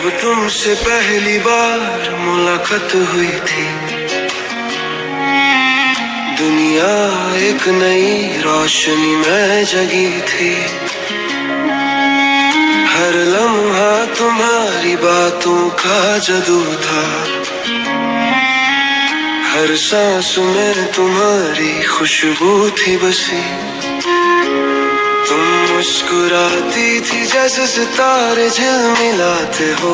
जब तुमसे पहली बार मुलाकात हुई थी, दुनिया एक नई रोशनी में जगी थी। हर लम्हा तुम्हारी बातों का जादू था, हर सांस में तुम्हारी खुशबू थी बसी। तुम मुस्कुराती थी जैसे सितारे झिलमिलाते हो,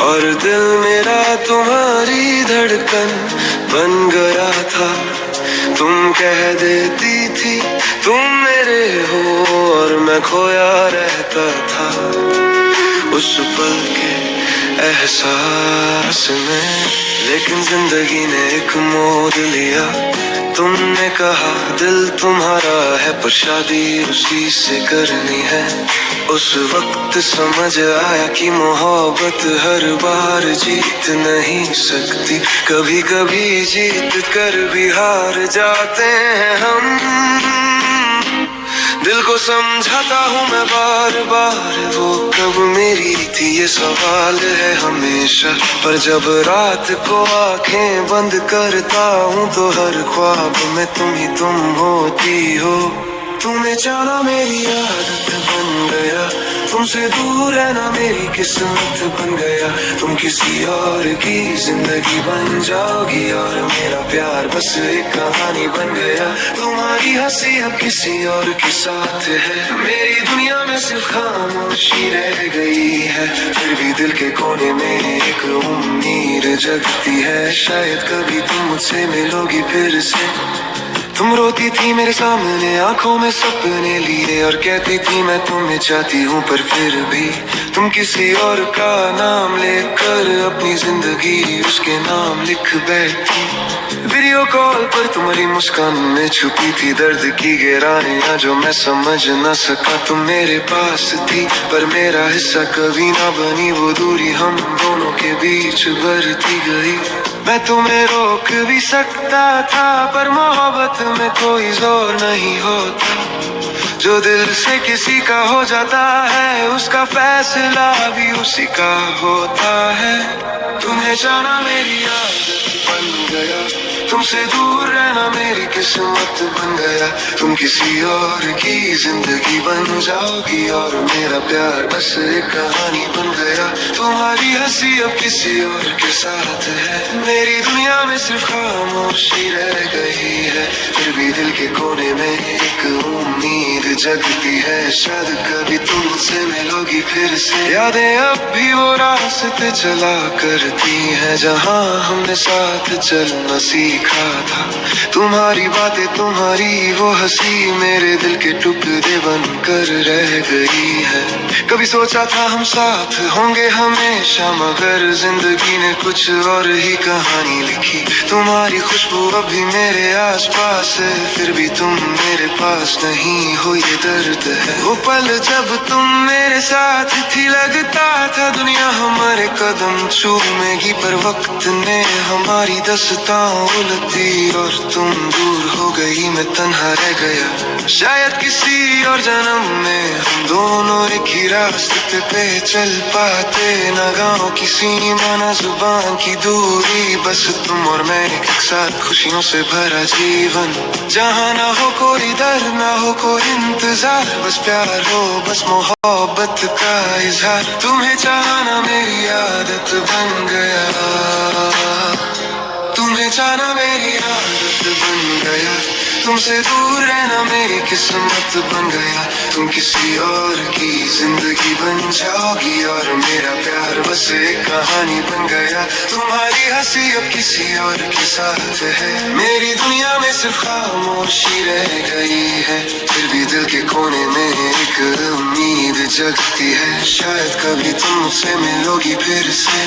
और दिल मेरा तुम्हारी धड़कन बन गया था। तुम कह देती थी तुम मेरे हो, और मैं खोया रहता था उस पल के एहसास में। लेकिन जिंदगी ने एक मोड़ लिया, तुमने कहा दिल तुम्हारा है पर शादी उसी से करनी है। उस वक्त समझ आया कि मोहब्बत हर बार जीत नहीं सकती, कभी कभी जीत कर भी हार जाते हैं हम। दिल को समझाता हूँ मैं बार बार, वो कब मेरी थी ये सवाल है हमेशा। पर जब रात को आंखें बंद करता हूँ तो हर ख्वाब में तुम ही तुम होती हो। तुम्हें जाना मेरी आदत बन गया, तुमसे दूर रहना मेरी किस्मत बन गया। तुम किसी और की जिंदगी बन जाओगी, और मेरा प्यार बस एक कहानी बन गया। तुम्हारी हंसी अब किसी और के साथ है, मेरी दुनिया में सिर्फ खामोशी रह गई है। फिर भी दिल के कोने में एक उम्मीद जगती है, शायद कभी तुम मुझसे मिलोगी फिर से। तुम रोती थी मेरे सामने आंखों में सपने लिए, और कहती थी मैं तुम्हें चाहती हूँ, पर फिर भी तुम किसी और का नाम लेकर अपनी जिंदगी उसके नाम लिख बैठी। वीडियो कॉल पर तुम्हारी मुस्कान में छुपी थी दर्द की गहराइयां जो मैं समझ न सका। तुम मेरे पास थी पर मेरा हिस्सा कभी ना बनी, वो दूरी हम दोनों के बीच बढ़ती गई। मैं तुम्हें रोक भी सकता था पर मोहब्बत में कोई जोर नहीं होता। जो दिल से किसी का हो जाता है उसका फैसला भी उसी का होता है। तुम्हें जाना मेरी आदत बन गया, तुमसे दूर रहना मेरी किस्मत बन गया। तुम किसी और की जिंदगी बन जाओगी, और मेरा प्यार बस एक कहानी बन गया। तुम्हारी हंसी अब किसी और के साथ है, मेरी दुनिया में सिर्फ खामोशी रह गई है। फिर भी दिल के कोने में एक उम्मीद जगती है, शायद कभी तुम मुझसे मिलोगी फिर से। यादें अब भी वो रास्ते चला करती हैं जहाँ हमने साथ चलना सीखा था। तुम्हारी बातें तुम्हारी वो हंसी मेरे दिल के टुकड़े बनकर रह गई है। कभी सोचा था हम साथ होंगे हमेशा, मगर जिंदगी ने कुछ और ही कहानी लिखी। तुम्हारी खुशबू अभी मेरे आसपास है, फिर भी तुम मेरे पास नहीं हो, ये दर्द है। वो पल जब तुम मेरे साथ थी लगता था दुनिया हमारे कदम चूमेगी, पर वक्त ने हमारी दस्तां उलट दी और तुम दूर हो गई, मैं तन्हा रह गया। शायद किसी और जन्म में हम दोनों एक ही रास्ते पे चल पाते, ना गाँव की सीमा ना जुबान की दूरी, बस तुम और मैं एक साथ खुशियों से भरा जीवन, जहाँ ना हो कोई डर ना हो कोई इंतजार, बस प्यार हो बस मोहब्बत का इजहार। तुम्हें चाहना मेरी आदत बन गया, तुम्हें जाना मेरी आदत बन गया। तुमसे दूर रहना मेरी किस्मत बन गया। तुम किसी और की जिंदगी बन जाओगी, और मेरा प्यार बस एक कहानी बन गया। तुम्हारी हंसी अब किसी और के साथ है, मेरी दुनिया में सिर्फ खामोशी रह गई है। फिर भी दिल के कोने में एक उम्मीद जगती है, शायद कभी तुम मुझसे मिलोगी फिर से।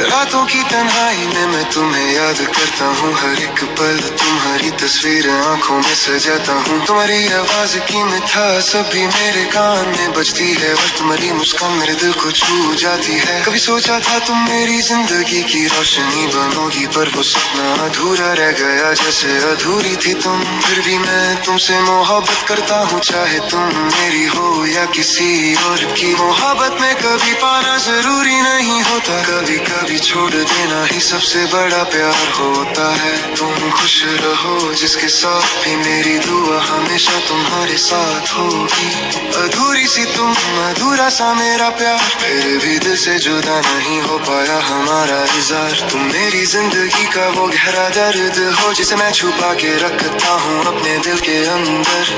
रातों की तन्हाई में मैं तुम्हें याद करता हूँ, हर एक पल तुम्हारी तस्वीर आंखों जुल्फों में सजाता हूँ तुम्हारी आवाज की मिठास सभी मेरे कान में बजती है और तुम्हारी मुस्कान मेरे दिल को छू जाती है। कभी सोचा था तुम मेरी जिंदगी की रोशनी बनोगी, पर वो सपना अधूरा रह गया जैसे अधूरी थी तुम। फिर भी मैं तुमसे मोहब्बत करता हूँ, चाहे तुम मेरी हो या किसी और की। मोहब्बत में कभी पाना जरूरी नहीं होता, कभी कभी छोड़ देना ही सबसे बड़ा प्यार होता है। तुम खुश रहो जिसके साथ भी मेरी दुआ हमेशा तुम्हारे साथ होगी। अधूरी सी तुम, अधूरा सा मेरा प्यार, फिर भी दिल से जुदा नहीं हो पाया हमारा इज़हार। तुम मेरी जिंदगी का वो गहरा दर्द हो जिसे मैं छुपा के रखता हूँ अपने दिल के अंदर।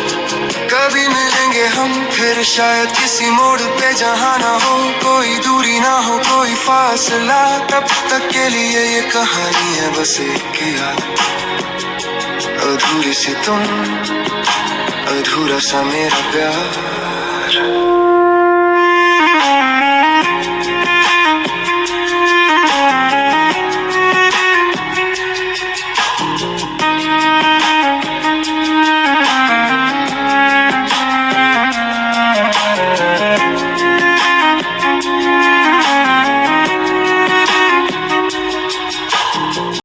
कभी मिलेंगे हम फिर शायद किसी मोड़ पे, जहाँ ना हो कोई दूरी ना हो कोई फासला। तब तक के लिए ये कहानी है बस एक याद। अधूरी सी तुम, अधूरा सा मेरा प्यार।